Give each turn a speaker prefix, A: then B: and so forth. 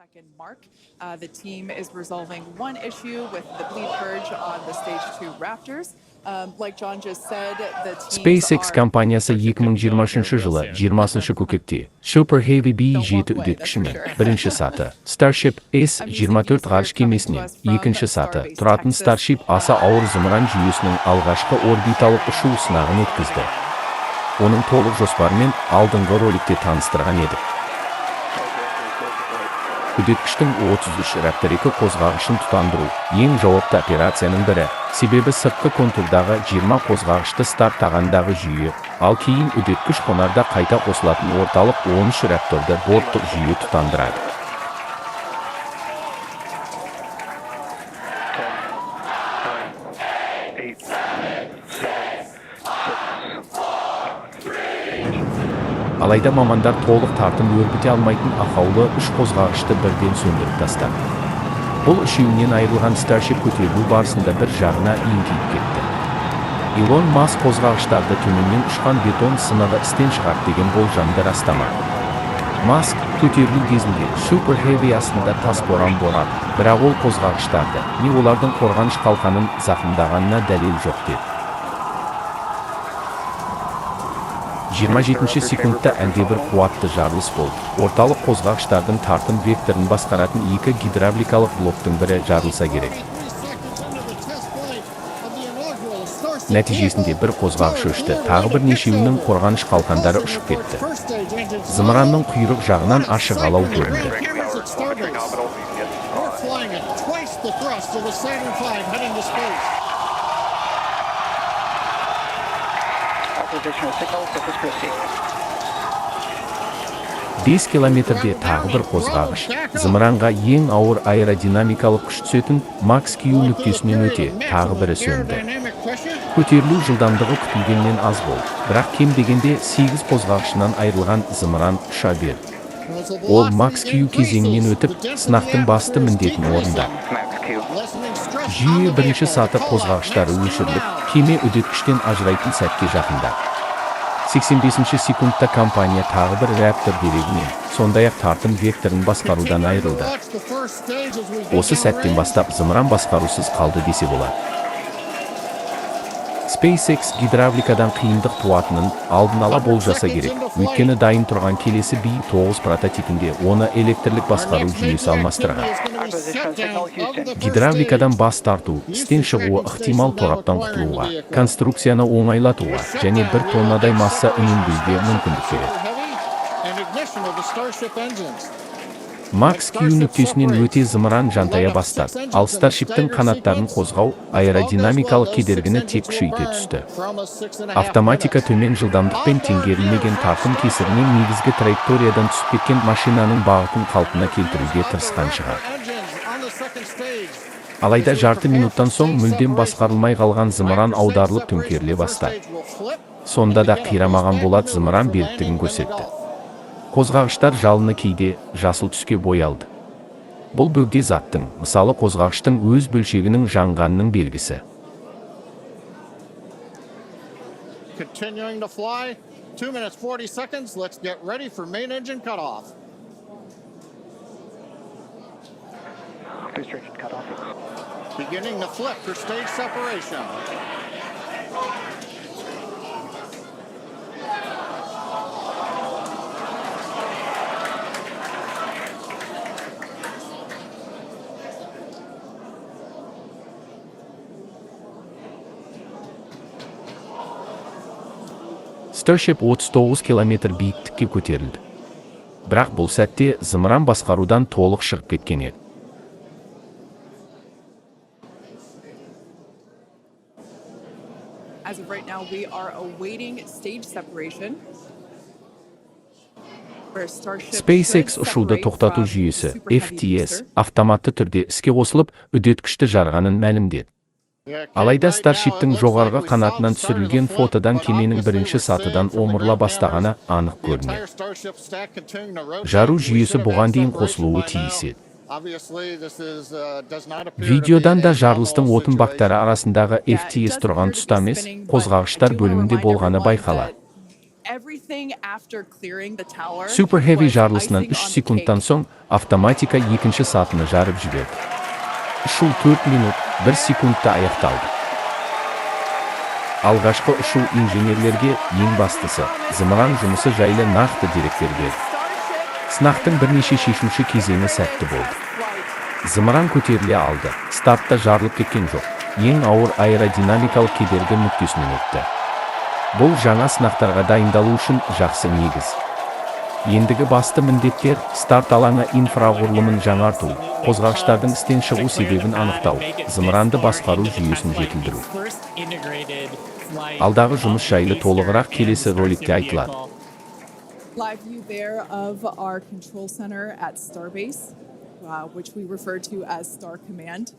A: second mark. The team is resolving one issue with the bleed purge on the stage 2 Raptors. Like John just said, the
B: SpaceX компаниясы 2023 жылы 20 көкекте Super Heavy B7 үдеткішімен бірінші саты Starship S-24 ғарыш кемесінен екінші саты тұратын Starship аса ауыр зымыран жүйесінің алғашқы орбиталық ұшу сынағын өткізді. Оның толық жоспарымен алдыңғы роликте таныстырған едік. Үдеткіштің 33 Raptor 2 қозғағышын тұтандыру ең жауапты операцияның бірі, себебі сыртқы контурдағы 20 қозғағышты старт тағандағы жүйе, ал кейін үдеткіш қонарда қайта қосылатын орталық 13 Raptor'ды борттық жүйе тұтандырады. Алайда мамандар толық тартым өрбіте алмайтын ақаулы үш қозғағышты бірден сөндіріп тастады. Бұл үшеуінен айырылған Starship көтерілу барысында бір жағына еңкейіп кетті. Илон Маск қозғағыштарды төменнен ұшқан бетон сынығы істен шығарды деген болжамды растамады. Маск көтерілу кезінде Super Heavy астында тас боран болады, бірақ ол қозғағыштарды не олардың қорғаныш қалқанын зақымдағанына дәлел жоқ деді. 27 секундта әлдебір қуатты жарылыс болды. Орталық қозғағыштардың тартым векторын басқаратын екі гидравликалық блоктың бірі жарылса керек. Нәтижесінде бір қозғағыш өшті, тағы бір нешеуінің қорғаныш қалқандары ұшып кетті. Зымыранның құйрық жағынан ашық алау көрінді. Бес километрде тағы бір қозғағыш. Зымыранға ең ауыр аэродинамикалық күш түсетін Макс Q нүктесінен өте, тағы бірі сөнді. Көтерілу жылдамдығы күтілгеннен аз болды, бірақ кем дегенде 8 қозғағышынан айырылған зымыран ұша берді. Ол Макс Q кезеңінен өтіп, сынақтың басты міндетін орындады. Жүйе бірінші саты қозғағыштары өшіріліп, кеме үдеткіштен ажырайтын сәтке жақындады. 85 секундта компания тағы бір Raptor дерегінен, сондай-ақ тартым векторын басқарудан айырылды. Осы сәттен бастап зымыран басқарусыз қалды десе болады. SpaceX гидравликадан қиындық туатынын алдын ала болжаса керек, өйткені дайын тұрған келесі B9 прототипінде оны электрлік басқару жүйесі алмастырған. Гидравликадан бас тарту, істен шығуы ықтимал тораптан құтылуға, конструкцияны оңайлатуға және 1 тоннадай масса үнемдеуге мүмкіндік береді. Макс Q нүктесінен өте зымыран жантая бастады, ал Starship-тің қанаттарын қозғау аэродинамикалық кедергіні тек күшейте түсті. Автоматика төмен жылдамдықпен теңгерілмеген тартым кесірінен негізгі траекториядан түсіп кеткен машинаның бағытын қалпына келтіруге тырысқан шығар. Алайда жарты минуттан соң мүлдем басқарылмай қалған зымыран аударылып төңкеріле бастады. Сонда да қирамаған болат зымыран беріктігін көрсетті. Қозғағыштар жалыны кейде жасыл түске боялды. Бұл бөгде заттың, мысалы қозғағыштың өз бөлшегінің жанғанының белгісі.
C: Continuing to fly, 2 minutes 40 seconds. Let's get ready for main engine cutoff.
D: Booster engine cutoff.
C: Beginning the flip for stage separation.
B: Starship 39 километр биіктікке көтерілді. Бірақ бұл сәтте зымыран басқарудан толық шығып кеткен еді.
A: As of right now, we are awaiting stage separation.
B: SpaceX ұшуды тоқтату жүйесі, FTS, автоматты түрде іске қосылып, үдеткішті жарғанын мәлімдеді. Алайда Starship-тің жоғарғы қанатынан түсірілген фотодан кеменің бірінші сатыдан омырла бастағаны анық көрінеді. Жару жүйесі бұған дейін қосылуы тиіс еді. Видеодан да жарылыстың отын бактары арасындағы FTS тұрған тұста емес, қозғағыштар бөлімінде болғаны байқалады.
A: everything after clearing the tower.
B: Super Heavy
A: was
B: жарылысынан
A: icing
B: 3
A: on the
B: секундтан
A: cake.
B: соң автоматика екінші сатыны жарып жіберді. Ұшу 4 минут 1 секундта аяқталды. Алғашқы ұшу инженерлерге ең бастысы зымыран жұмысы жайлы нақты деректер берді. Сынақтың бірнеше шешуші кезеңі сәтті болды. Зымыран көтеріле алды. Стартта жарылып кеткен жоқ. Ең ауыр аэродинамикалық кедергі нүктесінен өтті. Бұл жаңа сынақтарға дайындалу үшін жақсы негіз. Ендігі басты міндеттер старт алаңы инфрақұрылымын жаңарту, қозғағыштардың істен шығу себебін анықтау, зымыранды басқару жүйесін жетілдіру. Алдағы жұмыс жайлы толығырақ келесі роликте айтылады.
A: Live view there of our control center at Starbase, which we refer to as Star Command.